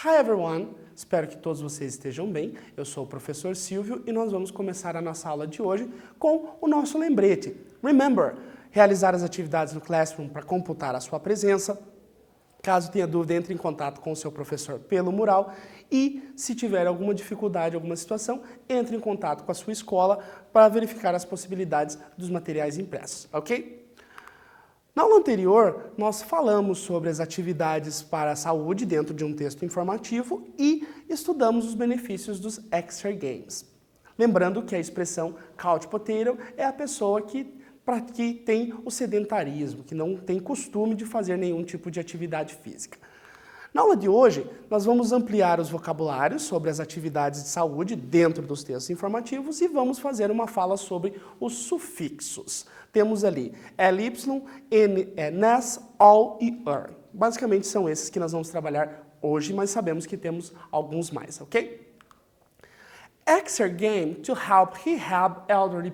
Hi everyone! Espero que todos vocês estejam bem. Eu sou o professor Silvio e nós vamos começar a nossa aula de hoje com o nosso lembrete. Remember, realizar as atividades no Classroom para computar a sua presença. Caso tenha dúvida, entre em contato com o seu professor pelo mural e, se tiver alguma dificuldade, alguma situação, entre em contato com a sua escola para verificar as possibilidades dos materiais impressos, ok? Na aula anterior, nós falamos sobre as atividades para a saúde dentro de um texto informativo e estudamos os benefícios dos extra games. Lembrando que a expressão couch potato é a pessoa que tem o sedentarismo, que não tem costume de fazer nenhum tipo de atividade física. Na aula de hoje, nós vamos ampliar os vocabulários sobre as atividades de saúde dentro dos textos informativos e vamos fazer uma fala sobre os sufixos. Temos ali ly, nes, all e er. Basicamente são esses que nós vamos trabalhar hoje, mas sabemos que temos alguns mais, ok? Exergame to help rehab elderly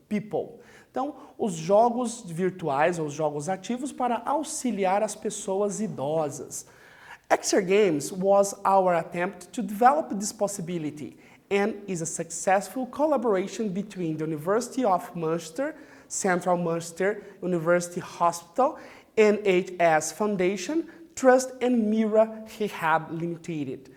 people. Então, os jogos virtuais ou os jogos ativos para auxiliar as pessoas idosas. Exergames was our attempt to develop this possibility and is a successful collaboration between the University of Munster, Central Munster University Hospital, NHS Foundation, Trust and Mira Rehab Limited.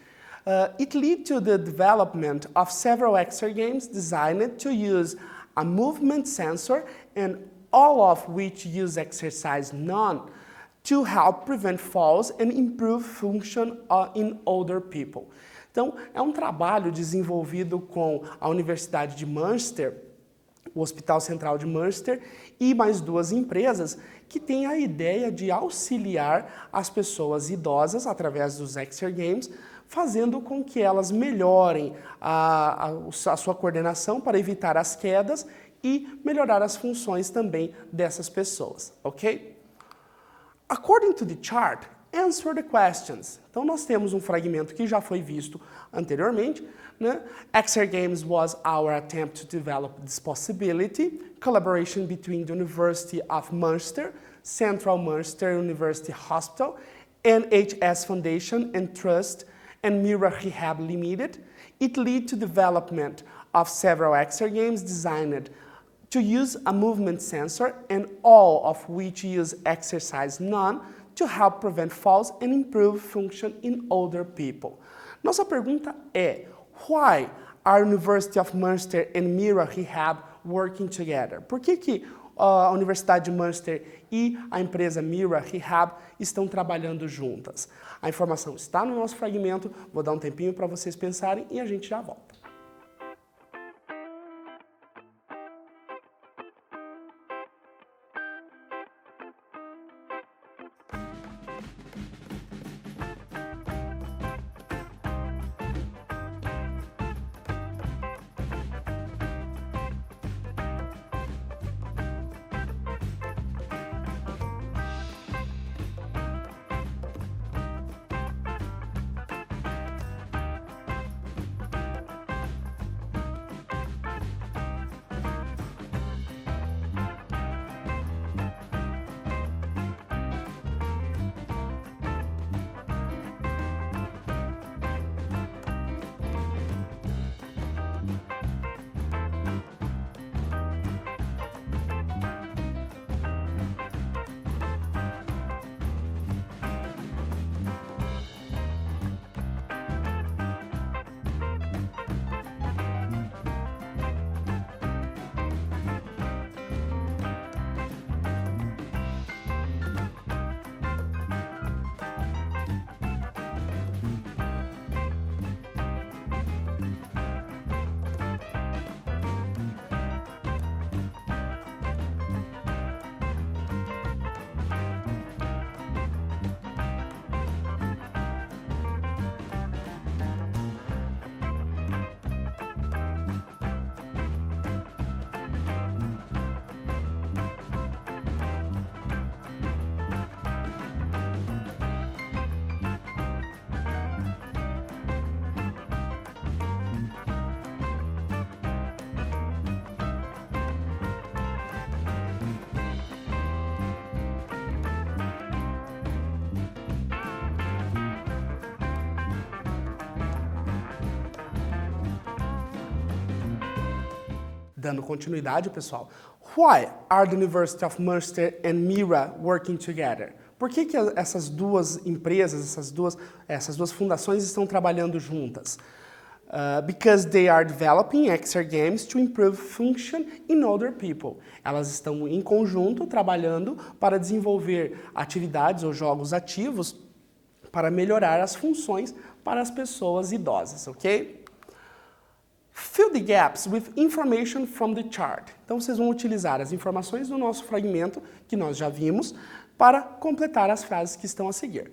It led to the development of several exergames designed to use a movement sensor and all of which use exercise none to help prevent falls and improve function in older people. Então, é um trabalho desenvolvido com a Universidade de Munster, o Hospital Central de Munster e mais duas empresas que têm a ideia de auxiliar as pessoas idosas através dos exergames, fazendo com que elas melhorem a sua coordenação para evitar as quedas e melhorar as funções também dessas pessoas, ok? According to the chart, answer the questions. Então nós temos um fragmento que já foi visto anteriormente, né? Exergames was our attempt to develop this possibility, collaboration between the University of Munster, Central Munster University Hospital, NHS Foundation and Trust, and Mira Rehab Limited. It led to development of several exergames designed to use a movement sensor and all of which use exercise none to help prevent falls and improve function in older people. Nossa pergunta é, why are University of Munster and Mira Rehab working together? Por que a Universidade de Munster e a empresa Mira Rehab estão trabalhando juntas? A informação está no nosso fragmento, vou dar um tempinho para vocês pensarem e a gente já volta. Dando continuidade, pessoal. Why are the University of Munster and Mira working together? Por que essas duas empresas, essas duas fundações estão trabalhando juntas? Because they are developing XR games to improve function in other people. Elas estão em conjunto trabalhando para desenvolver atividades ou jogos ativos para melhorar as funções para as pessoas idosas, ok? Fill the gaps with information from the chart. Então vocês vão utilizar as informações do nosso fragmento, que nós já vimos, para completar as frases que estão a seguir.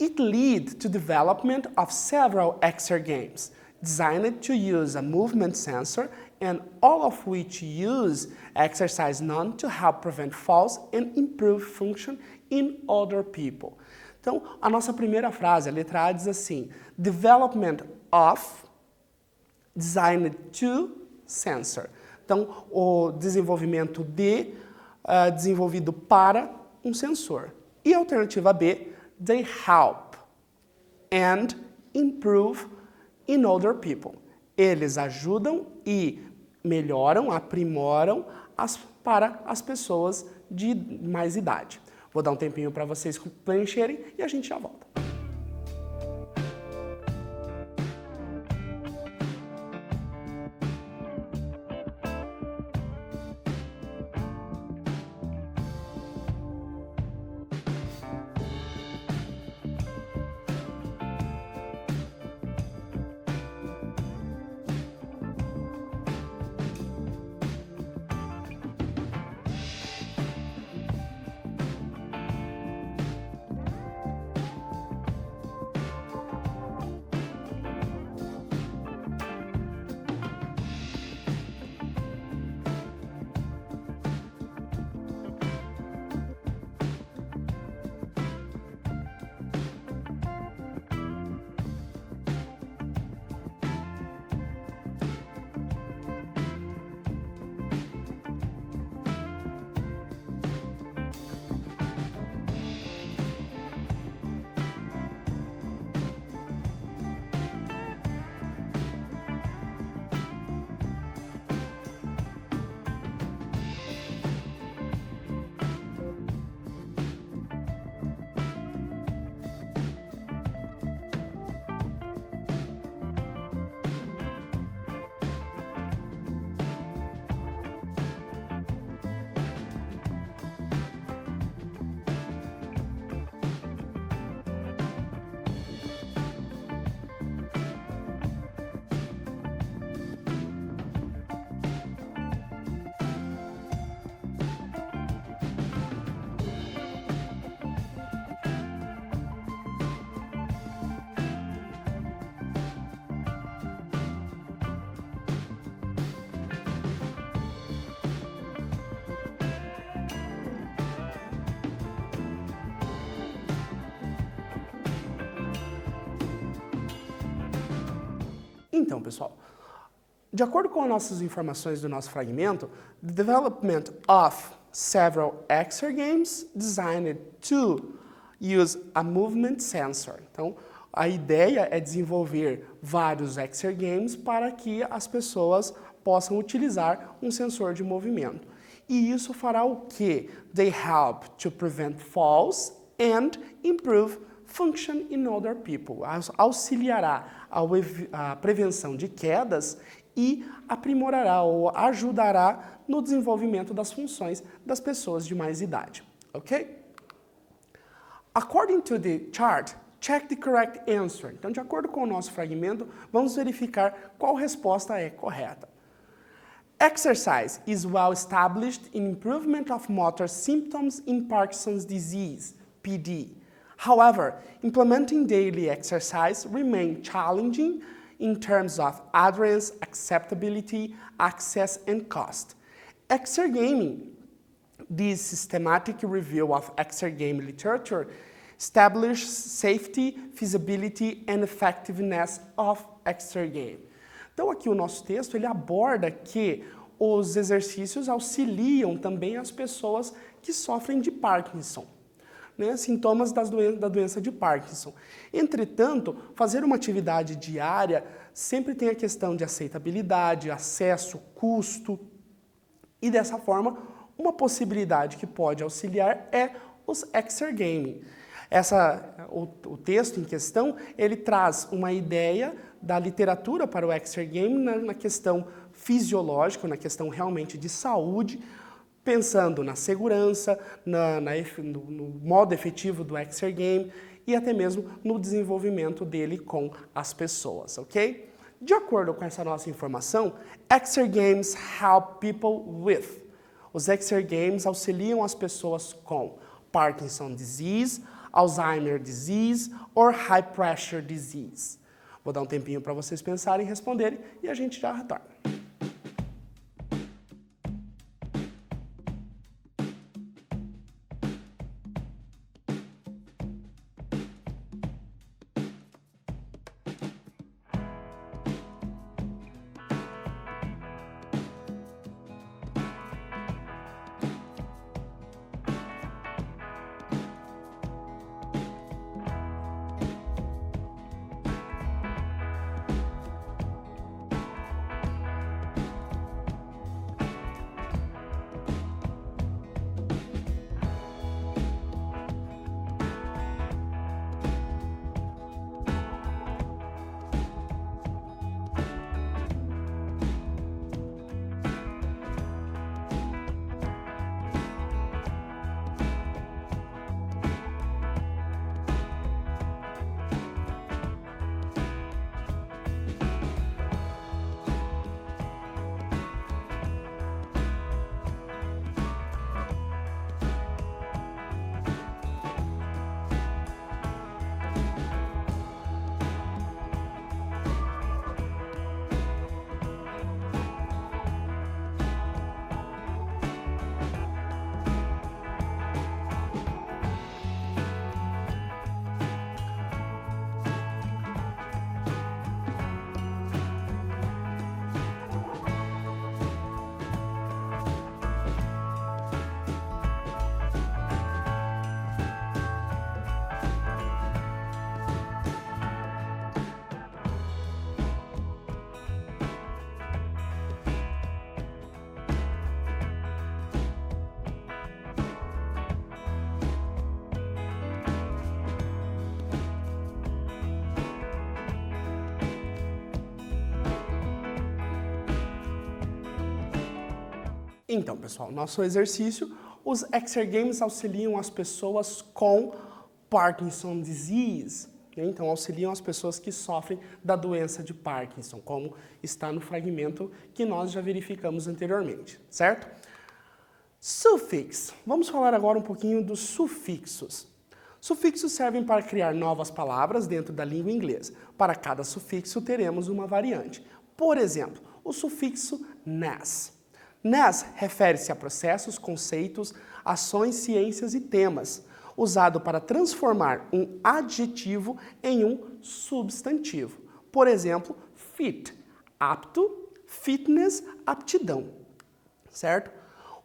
It led to development of several XR games, designed to use a movement sensor and all of which use exercise known to help prevent falls and improve function in other people. Então, a nossa primeira frase, a letra A, diz assim: development of, designed to, sensor. Então, o desenvolvimento de, desenvolvido para um sensor. E a alternativa B, they help and improve in other people. Eles ajudam e melhoram, aprimoram para as pessoas de mais idade. Vou dar um tempinho para vocês preencherem e a gente já volta. Então, pessoal, de acordo com as nossas informações do nosso fragmento, the development of several XR games designed to use a movement sensor. Então, a ideia é desenvolver vários XR games para que as pessoas possam utilizar um sensor de movimento. E isso fará o quê? They help to prevent falls and improve function in other people. Auxiliará a prevenção de quedas e aprimorará ou ajudará no desenvolvimento das funções das pessoas de mais idade. Ok? According to the chart, check the correct answer. Então, de acordo com o nosso fragmento, vamos verificar qual resposta é correta. Exercise is well established in improvement of motor symptoms in Parkinson's disease, PD. However, implementing daily exercise remains challenging in terms of adherence, acceptability, access, and cost. XR Gaming, this systematic review of XR game literature, establishes safety, feasibility, and effectiveness of XR game. Então aqui o nosso texto ele aborda que os exercícios auxiliam também as pessoas que sofrem de Parkinson. Né, sintomas da doença de Parkinson. Entretanto, fazer uma atividade diária sempre tem a questão de aceitabilidade, acesso, custo, E dessa forma, uma possibilidade que pode auxiliar é os exergame. O texto em questão, ele traz uma ideia da literatura para o exergame na questão fisiológica, na questão realmente de saúde, pensando na segurança, no modo efetivo do exergame e até mesmo no desenvolvimento dele com as pessoas, ok? De acordo com essa nossa informação, exergames help people with. Os exergames auxiliam as pessoas com Parkinson disease, Alzheimer disease or high pressure disease. Vou dar um tempinho para vocês pensarem e responderem e a gente já retorna. Então, pessoal, nosso exercício, os exergames auxiliam as pessoas com Parkinson disease. Então, auxiliam as pessoas que sofrem da doença de Parkinson, como está no fragmento que nós já verificamos anteriormente, certo? Suffix. Vamos falar agora um pouquinho dos sufixos. Sufixos servem para criar novas palavras dentro da língua inglesa. Para cada sufixo, teremos uma variante. Por exemplo, o sufixo "-ness". "-ness" refere-se a processos, conceitos, ações, ciências e temas, usado para transformar um adjetivo em um substantivo. Por exemplo, fit, apto, fitness, aptidão, certo?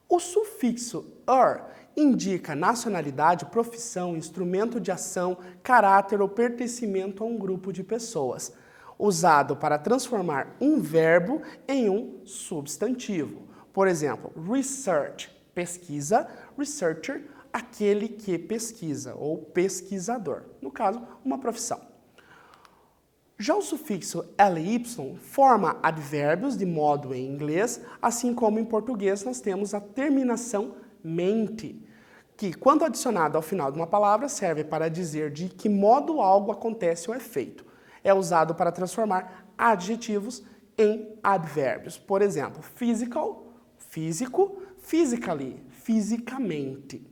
O sufixo "er" indica nacionalidade, profissão, instrumento de ação, caráter ou pertencimento a um grupo de pessoas, usado para transformar um verbo em um substantivo. Por exemplo, research, pesquisa, researcher, aquele que pesquisa, ou pesquisador. No caso, uma profissão. Já o sufixo "ly" forma advérbios de modo em inglês, assim como em português nós temos a terminação "mente", que, quando adicionado ao final de uma palavra, serve para dizer de que modo algo acontece ou é feito. É usado para transformar adjetivos em advérbios. Por exemplo, physical, físico, physically, fisicamente.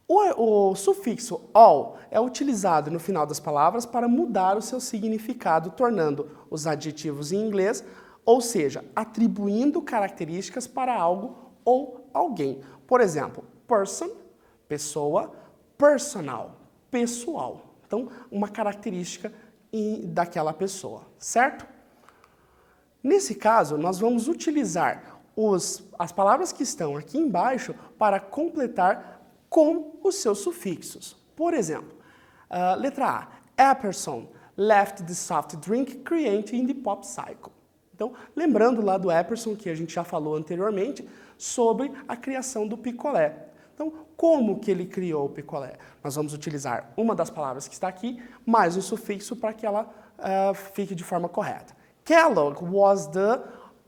O sufixo "all" é utilizado no final das palavras para mudar o seu significado, tornando os adjetivos em inglês, ou seja, atribuindo características para algo ou alguém. Por exemplo, person, pessoa, personal, pessoal. Então, uma característica daquela pessoa, certo? Nesse caso, nós vamos utilizar as palavras que estão aqui embaixo para completar com os seus sufixos. Por exemplo, letra A. A person left the soft drink creating the pop cycle. Então, lembrando lá do Epperson, que a gente já falou anteriormente, sobre a criação do picolé. Então, como que ele criou o picolé? Nós vamos utilizar uma das palavras que está aqui, mais um sufixo para que ela fique de forma correta. Kellogg was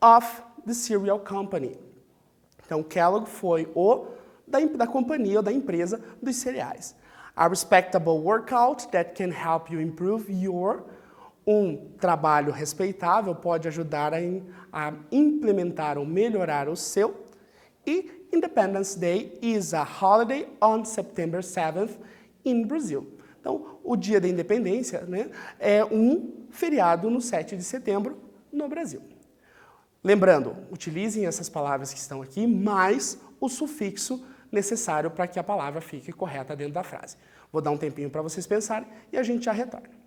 of the cereal company. Então, Kellogg foi da companhia ou da empresa dos cereais. A respectable workout that can help you improve your... Um trabalho respeitável pode ajudar a implementar ou melhorar o seu. E Independence Day is a holiday on September 7th in Brazil. Então, o Dia da Independência, né, é um feriado no 7 de setembro no Brasil. Lembrando, utilizem essas palavras que estão aqui, mais o sufixo necessário para que a palavra fique correta dentro da frase. Vou dar um tempinho para vocês pensarem e a gente já retorna.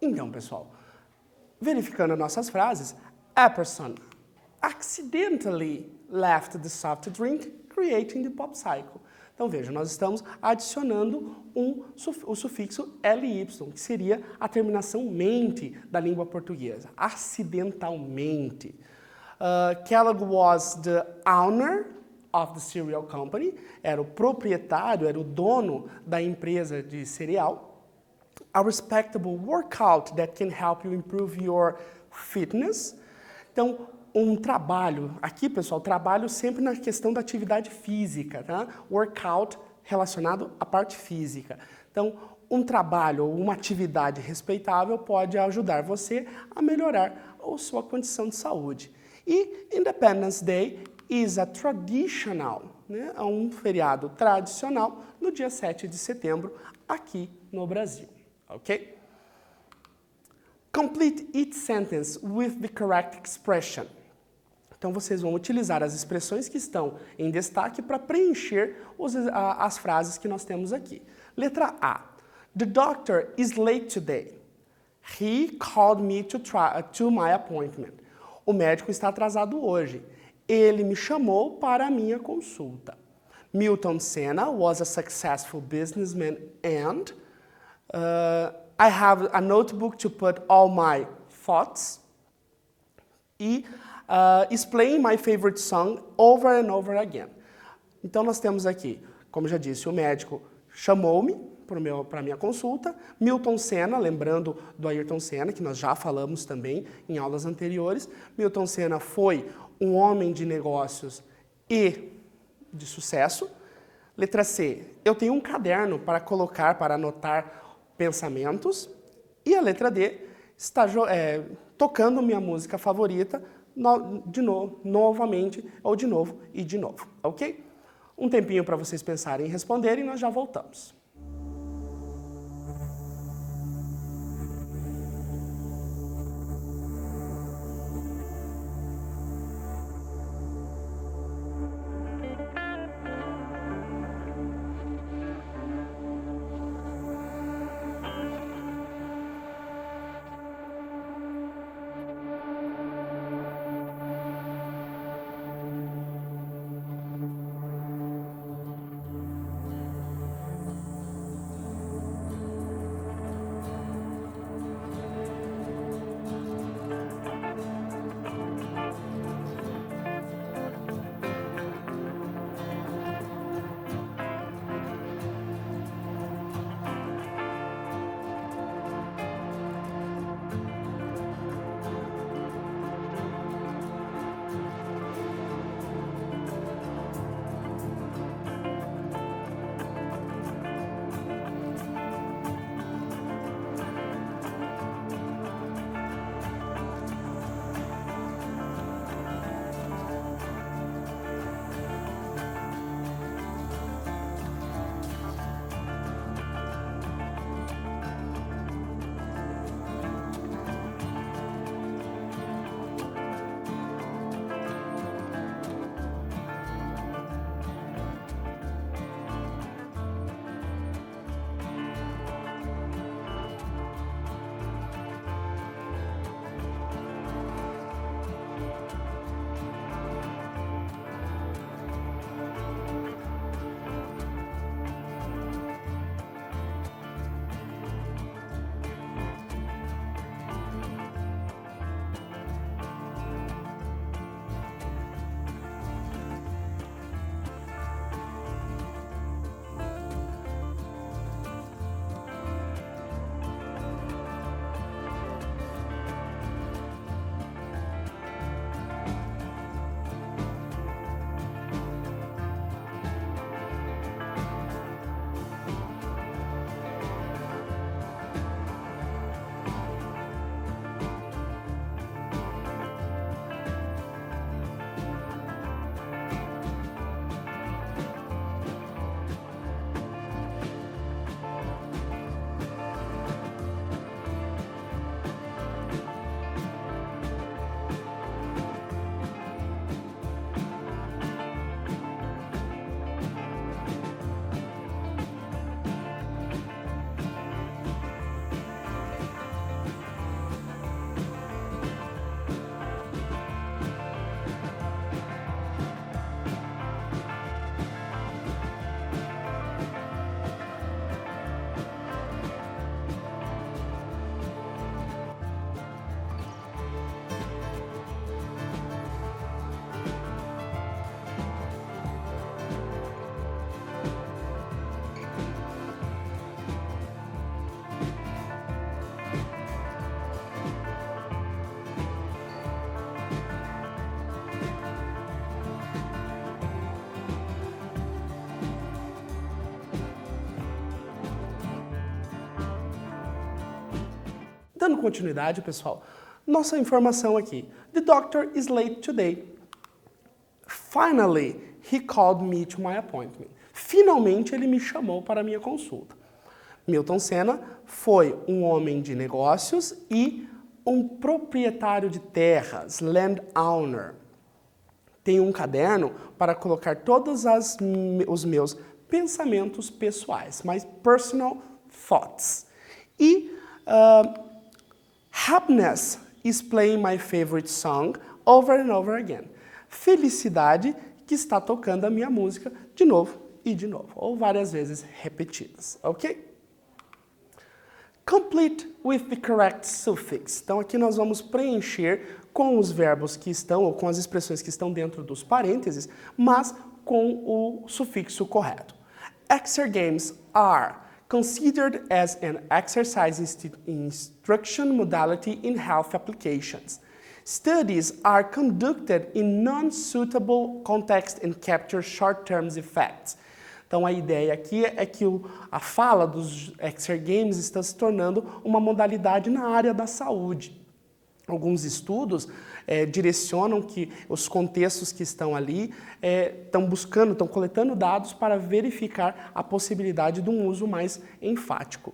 Então, pessoal, verificando nossas frases, Epperson accidentally left the soft drink, creating the pop cycle. Então, veja, nós estamos adicionando o sufixo ly, que seria a terminação mente da língua portuguesa, acidentalmente. Kellogg was the owner of the cereal company, era o proprietário, era o dono da empresa de cereal. a respectable workout that can help you improve your fitness. Então, um trabalho, aqui pessoal, trabalho sempre na questão da atividade física, tá? Workout relacionado à parte física. Então, um trabalho ou uma atividade respeitável pode ajudar você a melhorar a sua condição de saúde. E Independence Day is a traditional, né? É um feriado tradicional no dia 7 de setembro aqui no Brasil, ok? Complete each sentence with the correct expression. Então, vocês vão utilizar as expressões que estão em destaque para preencher as frases que nós temos aqui. Letra A. The doctor is late today. He called me to my appointment. O médico está atrasado hoje. Ele me chamou para a minha consulta. Milton Senna was a successful businessman and I have a notebook to put all my thoughts. E explain my favorite song over and over again. Então nós temos aqui, como já disse, o médico chamou-me para a minha consulta. Milton Senna, lembrando do Ayrton Senna, que nós já falamos também em aulas anteriores. Milton Senna foi um homem de negócios e de sucesso. Letra C, eu tenho um caderno para colocar, para anotar pensamentos. E a letra D, está tocando minha música favorita, de novo, novamente, ou de novo e de novo, ok? Um tempinho para vocês pensarem e responderem e nós já voltamos. Dando continuidade, pessoal, nossa informação aqui. The doctor is late today. Finally, he called me to my appointment. Finalmente, ele me chamou para a minha consulta. Milton Senna foi um homem de negócios e um proprietário de terras, landowner. Tenho um caderno para colocar todos os meus pensamentos pessoais, my personal thoughts. E happiness is playing my favorite song over and over again. Felicidade que está tocando a minha música de novo e de novo, ou várias vezes repetidas, ok? Complete with the correct suffix. Então aqui nós vamos preencher com os verbos que estão, ou com as expressões que estão dentro dos parênteses, mas com o sufixo correto. Exergames are considered as an exercise instruction modality in health applications. Studies are conducted in non-suitable context and capture short-term effects. Então, a ideia aqui é que a fala dos exergames está se tornando uma modalidade na área da saúde. Alguns estudos direcionam que os contextos que estão ali estão coletando dados para verificar a possibilidade de um uso mais enfático.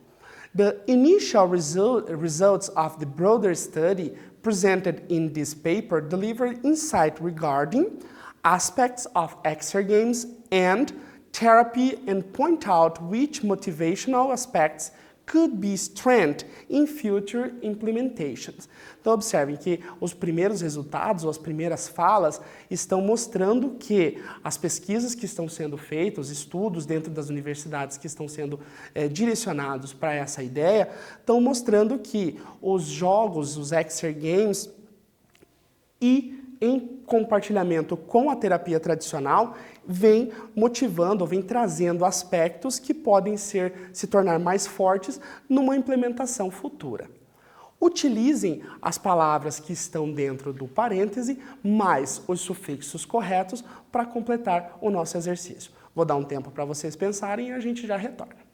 The initial results of the broader study presented in this paper deliver insight regarding aspects of exergames and therapy and point out which motivational aspects could be strengthened in future implementations. Então, observem que os primeiros resultados, ou as primeiras falas, estão mostrando que as pesquisas que estão sendo feitas, os estudos dentro das universidades que estão sendo direcionados para essa ideia, estão mostrando que os jogos, os exergames, em compartilhamento com a terapia tradicional, vem motivando, vem trazendo aspectos que podem se tornar mais fortes numa implementação futura. Utilizem as palavras que estão dentro do parêntese, mais os sufixos corretos para completar o nosso exercício. Vou dar um tempo para vocês pensarem e a gente já retorna.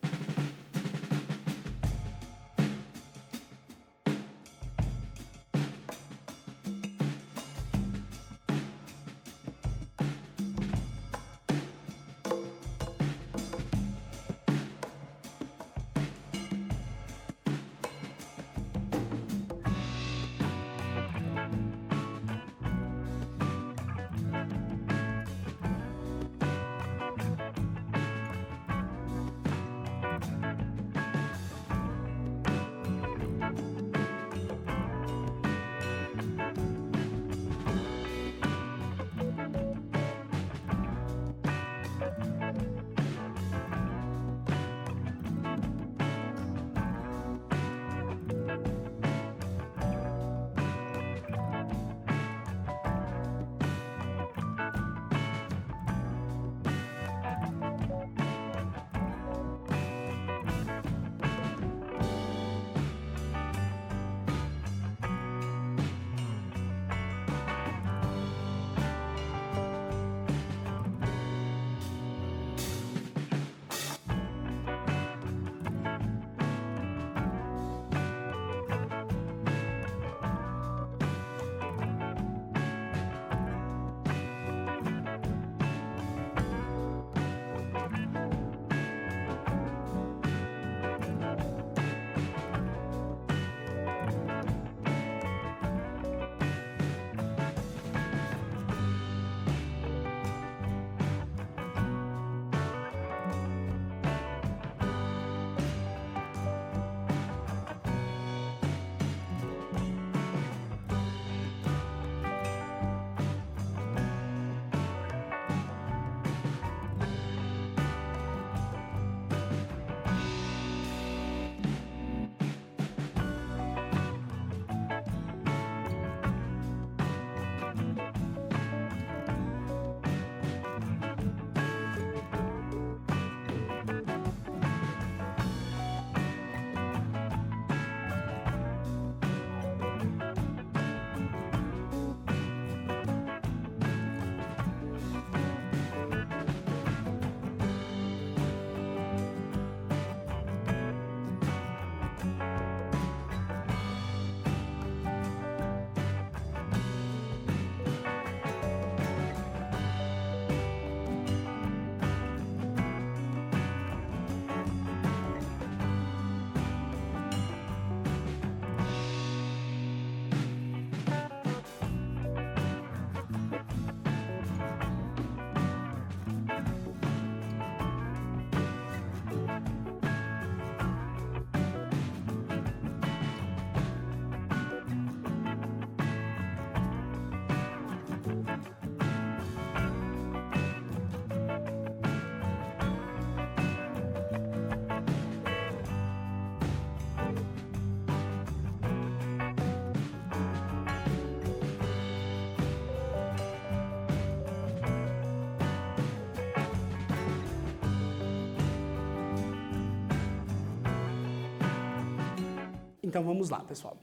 Então vamos lá, pessoal.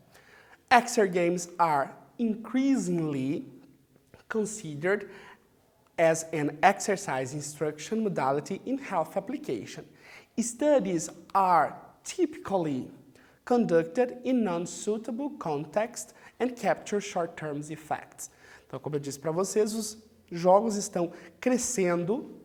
Exergames are increasingly considered as an exercise instruction modality in health application. Studies are typically conducted in non-suitable context and capture short-term effects. Então, como eu disse para vocês, os jogos estão crescendo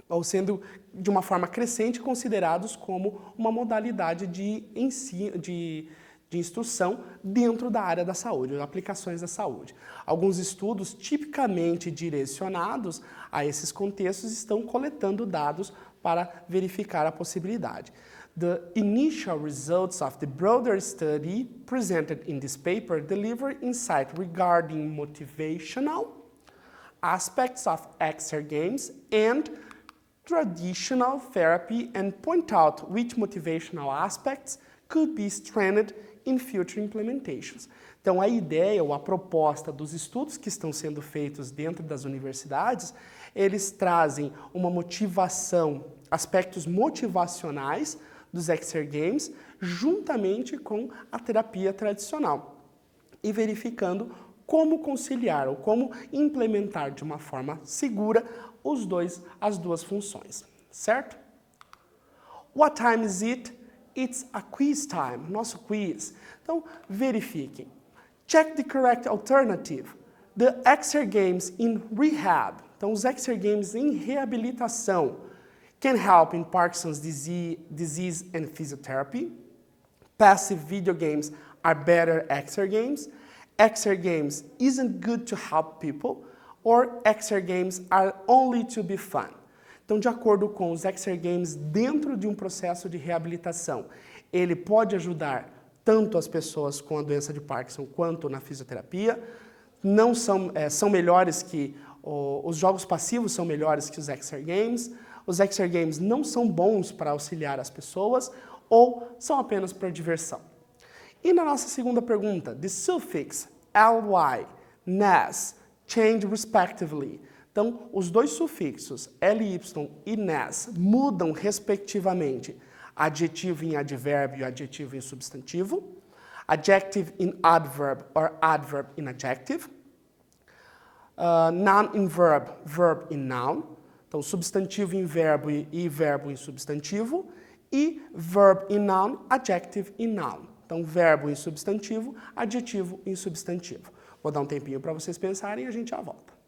ou sendo de uma forma crescente considerados como uma modalidade de ensino, de instrução dentro da área da saúde, aplicações da saúde. Alguns estudos tipicamente direcionados a esses contextos estão coletando dados para verificar a possibilidade. The initial results of the broader study presented in this paper deliver insight regarding motivational aspects of exergames and traditional therapy and point out which motivational aspects could be strengthened in future implementations. Então, a ideia ou a proposta dos estudos que estão sendo feitos dentro das universidades, eles trazem uma motivação, aspectos motivacionais dos exergames, juntamente com a terapia tradicional, e verificando como conciliar ou como implementar de uma forma segura as duas funções, certo? What time is it? It's a quiz time, nosso quiz. Então, verifiquem. Check the correct alternative. The exergames in rehab. Então, os exergames em reabilitação can help in Parkinson's disease and physiotherapy. Passive video games are better exergames. Exergames isn't good to help people. Or exergames are only to be fun. Então, de acordo com os exergames dentro de um processo de reabilitação, ele pode ajudar tanto as pessoas com a doença de Parkinson quanto na fisioterapia. Não são melhores que os jogos passivos são melhores que os exergames. Os exergames não são bons para auxiliar as pessoas ou são apenas para diversão. E na nossa segunda pergunta, the suffix ly, nas, change respectively. Então, os dois sufixos ly e nas mudam respectivamente adjetivo em advérbio e adjetivo em substantivo, adjective in adverb or adverb in adjective, noun in verb, verb in noun, então substantivo em verbo e verbo em substantivo, e verb in noun, adjective in noun. Então, verbo em substantivo, adjetivo em substantivo. Vou dar um tempinho para vocês pensarem e a gente já volta.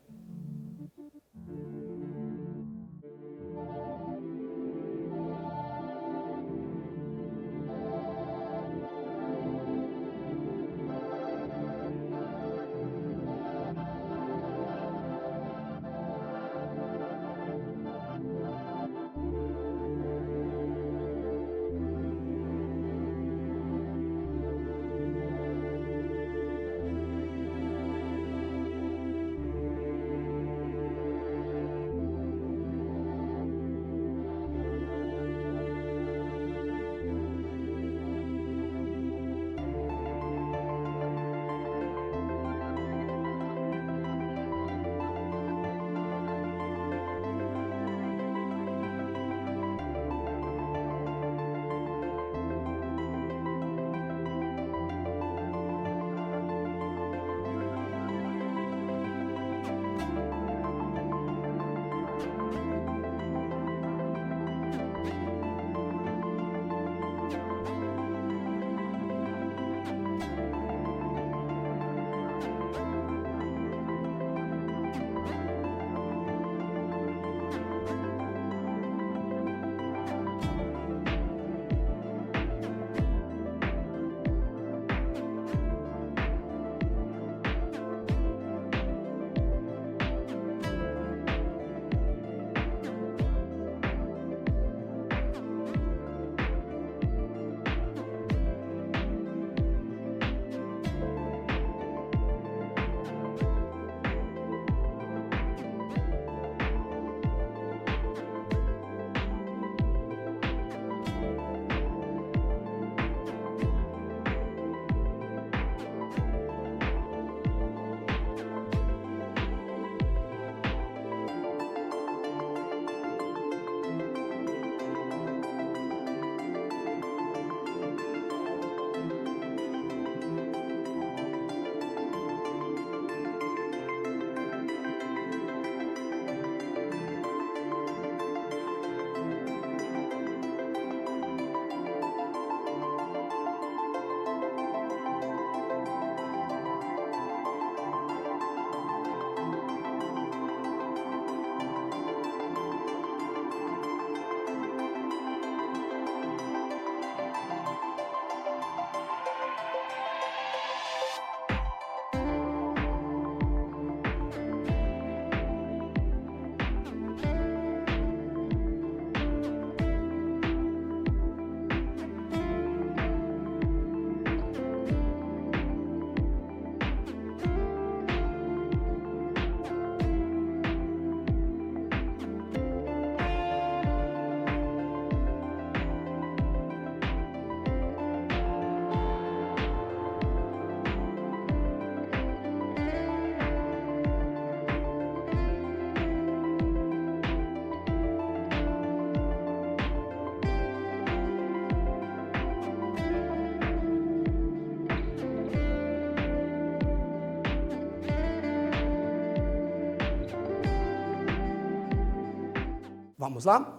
Vamos lá?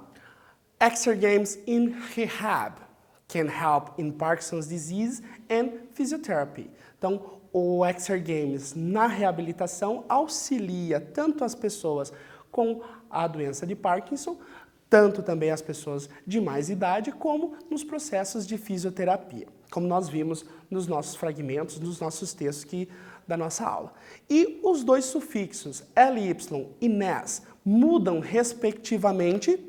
Exergames in rehab can help in Parkinson's disease and physiotherapy. Então, o Exergames na reabilitação auxilia tanto as pessoas com a doença de Parkinson, tanto também as pessoas de mais idade, como nos processos de fisioterapia, como nós vimos nos nossos fragmentos, nos nossos textos da nossa aula. E os dois sufixos ly e nes mudam respectivamente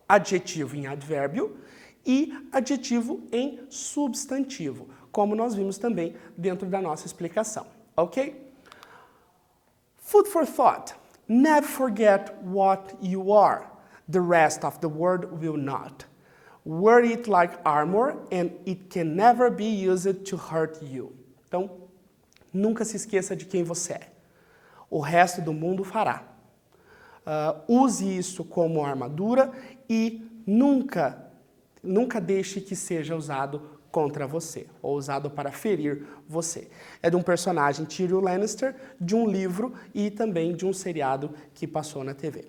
adjetivo em advérbio e adjetivo em substantivo, como nós vimos também dentro da nossa explicação, ok? Food for thought. Never forget what you are. The rest of the world will not. Wear it like armor and it can never be used to hurt you. Então, nunca se esqueça de quem você é. O resto do mundo fará. Use isso como armadura e nunca deixe que seja usado contra você, ou usado para ferir você. É de um personagem, Tyrion Lannister, de um livro e também de um seriado que passou na TV.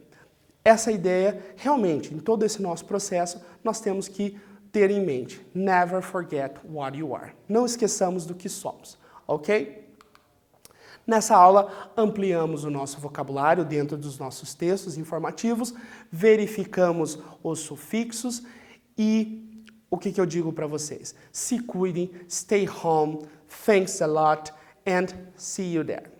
Essa ideia, realmente, em todo esse nosso processo, nós temos que ter em mente. Never forget what you are. Não esqueçamos do que somos, ok? Nessa aula, ampliamos o nosso vocabulário dentro dos nossos textos informativos, verificamos os sufixos e o que eu digo para vocês? Se cuidem, stay home, thanks a lot and see you there.